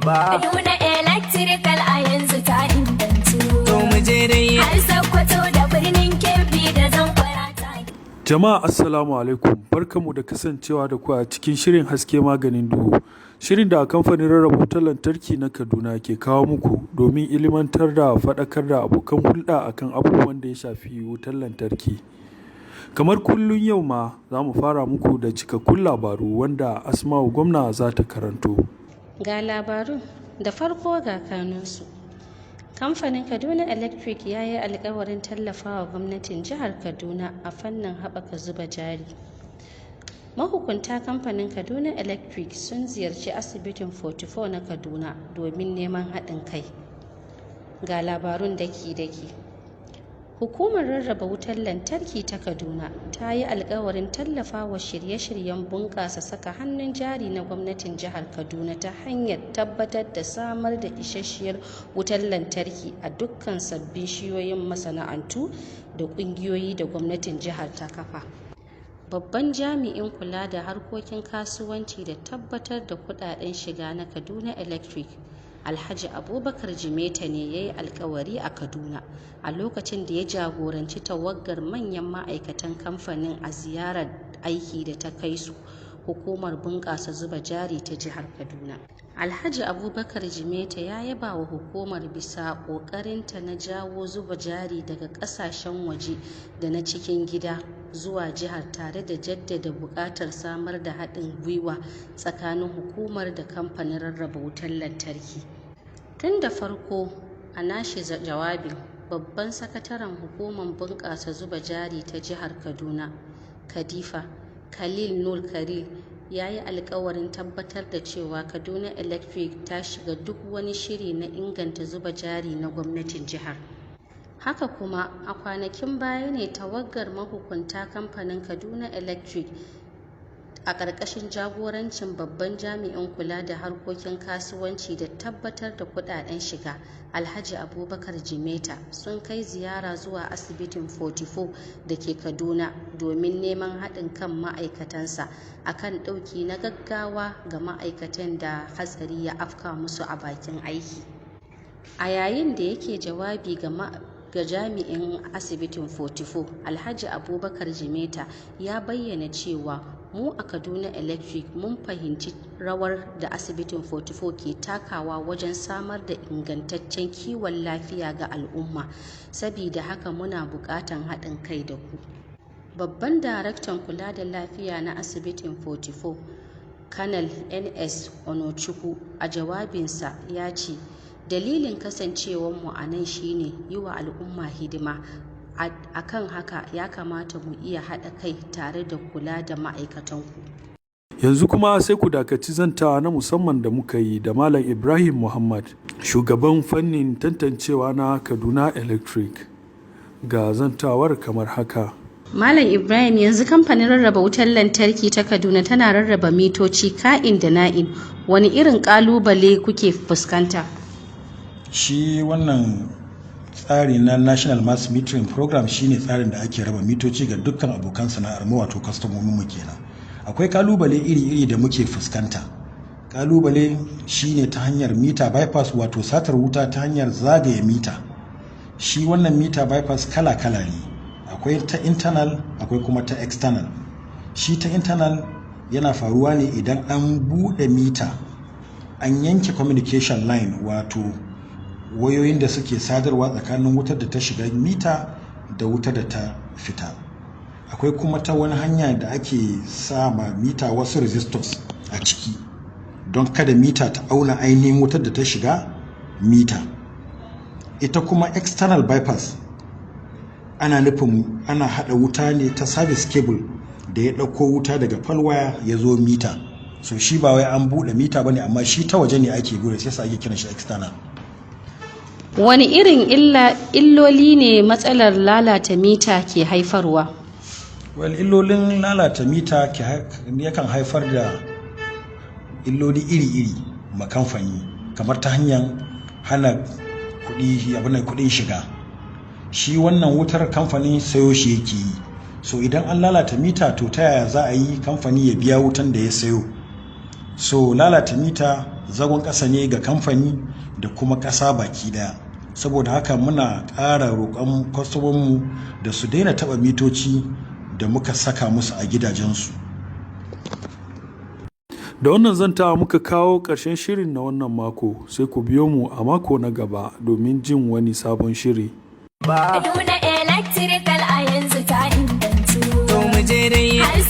ba. Kaduna Electrical a yanzu ta ingantu. To mu je dai. Har Sokoto da birnin Kebbi da Zamfara ta. Jama'a assalamu alaikum, barkamu da kasancewa da ku a cikin shirin haske maganin duhu. Shirin da a kamfanin rarraba wutar lantarki na Kaduna ke kawo muku domin ilimantar da faɗakar da abokan hulɗa akan abubuwan da ya shafi wutar lantarki. Kamar kullum yau ma za mu fara muku da cikakkun labaru wanda Asma'u gwamna za ta karanto. Ga labarun da farko ga kanunsu. Kamfanin Kaduna Electric ya yi alkawarin tallafawa gwamnatin jihar Kaduna a fannin haɓaka zuba jari. Mahukunta kamfanin Kaduna Electric sun ziyarci asibitin 44 na Kaduna domin neman haɗin kai. Ga labarun daki-daki. Hukumar rarraba wutar lantarki ta Kaduna ta yi alkawarin tallafawa shirye-shiryen bunƙasa saka hannun jari na gwamnatin jihar Kaduna ta hanyar tabbatar da samar da isasshiyar wutar lantarki a dukkan sabbin shiyoyin masana'antu da ƙungiyoyi da gwamnatin jihar ta kafa. Babban jami'in kula da harkokin kasuwanci da tabbatar da kuɗaɗen shiga na Kaduna Electric, Alhaji Abubakar Jimeta ne ya yi alkawari a Kaduna a lokacin da ya jagoranci tawagar manyan ma'aikatan kamfanin a ziyarar aiki da ta kai su hukumar bunƙasa zuba jari ta jihar Kaduna. Alhaji Abubakar Jimeta ya yaba wa hukumar bisa ƙoƙarinta na jawo zuba jari daga ƙasashen waje da na cikin gida zuwa jihar tare da jaddada buƙatar samar da haɗin gwiwa tsakanin hukumar da kamfanin rarraba wutar lantarki. Tun da farko a nashi jawabin, babban sakataren hukumar bunƙasa zuba jari ta jihar Kaduna, Kadifa Khalil Nur Khalil, ya yi alkawarin tabbatar da cewa Kaduna Electric ta shiga duk wani shiri na inganta zuba jari na gwamnatin jihar. Haka kuma a kwanakin baya ne tawagar mahukunta kamfanin Kaduna Electric a ƙarƙashin jagorancin babban jami'in kula da harkokin kasuwanci da tabbatar da kuɗaɗen shiga, Alhaji Abubakar Jimeta, sun kai ziyara zuwa asibitin 44 da ke Kaduna domin neman haɗin kan ma'aikatansa akan ɗauki na gaggawa ga ma'aikatan da hatsari ya afka musu a bakin aiki. A yayin da yake jawabi ga jami'in asibitin 44, Alhaji Abubakar Jimeta ya bayyana cewa mu a Kaduna Electric mun fahimci rawar da asibitin 44 ke takawa wajen samar da ingantaccen kiwon lafiya ga al'umma, sabida haka muna buƙatan haɗin kai da ku. Babban daraktan kula da lafiya na asibitin 44, Kanal NS Onochukwu, a jawabinsa ya ce, dalilin kasancewarmu a nan shine yi wa al'umma hidima. Akan haka ya kamata mu iya haɗa kai tare da kula da ma'aikatanku. Yanzu kuma sai ku dakaci zantawa na musamman da muka yi da Malam Ibrahim Muhammad, shugaban fannin tantancewa na Kaduna Electric. Ga zantawar kamar haka. Malam Ibrahim, yanzu kamfanin rarraba wutar lantarki ta Kaduna tana rarraba mitoci ka'in da na'in. Wani irin ƙalubale kuke fuskanta? Shi wannan tsari na National Mass Metering Program shine tsarin da ake raba mitoci ga dukkan abokan sana'ar mu, wato kwastomomin mu kenan. Akwai kalubale iri-iri da muke fuskanta. Kalubale shine ta hanyar mita bypass, wato satar wuta ta hanyar zagaye mita. Shi wannan mita bypass kala-kala ne. Akwai ta internal, akwai kuma ta external. Shi ta internal yana faruwa ne idan an buɗe mita, an yanke communication line, wato wayoyin da suke sadarwa tsakanin wutar da ta shiga mita da wutar da ta fita. Akwai kuma ta wani hanya da ake sa ma mita wasu resistors a ciki don kada mita ta auna ainihin wutar da ta shiga mita. Ita kuma external bypass ana nufin ana hada wuta ne ta service cable da ya dauko wuta daga falwaya ya zo mita. So shi ba wai an bude mita bane, amma shi ta waje ne ake bude, sai sa ake kiran shi external. Wani irin illoli ne matsalar lalata mita ke haifarwa? Illolin lalata mita yakan haifar da illoli iri-iri ma kamfani, kamar ta hanyar hana kuɗin shiga. Shi wannan wutar kamfani sayo shi yake yi, so idan an lalata mita to ta yaya za a yi kamfani ya biya wutan da ya sayo? So lalata mita zagon ƙasa ne ga kamfani da kuma ƙasa baki ɗaya. Saboda haka muna ƙara roƙon kwastomominmu da su daina taɓa mitoci da muka saka musu a gidajensu. Da wannan zanta muka kawo ƙarshen shirin na wannan mako, sai ku biyo mu a mako na gaba domin jin wani sabon shiri. Kaduna Electrical a yanzu ta ingantu. To mu je dai. Har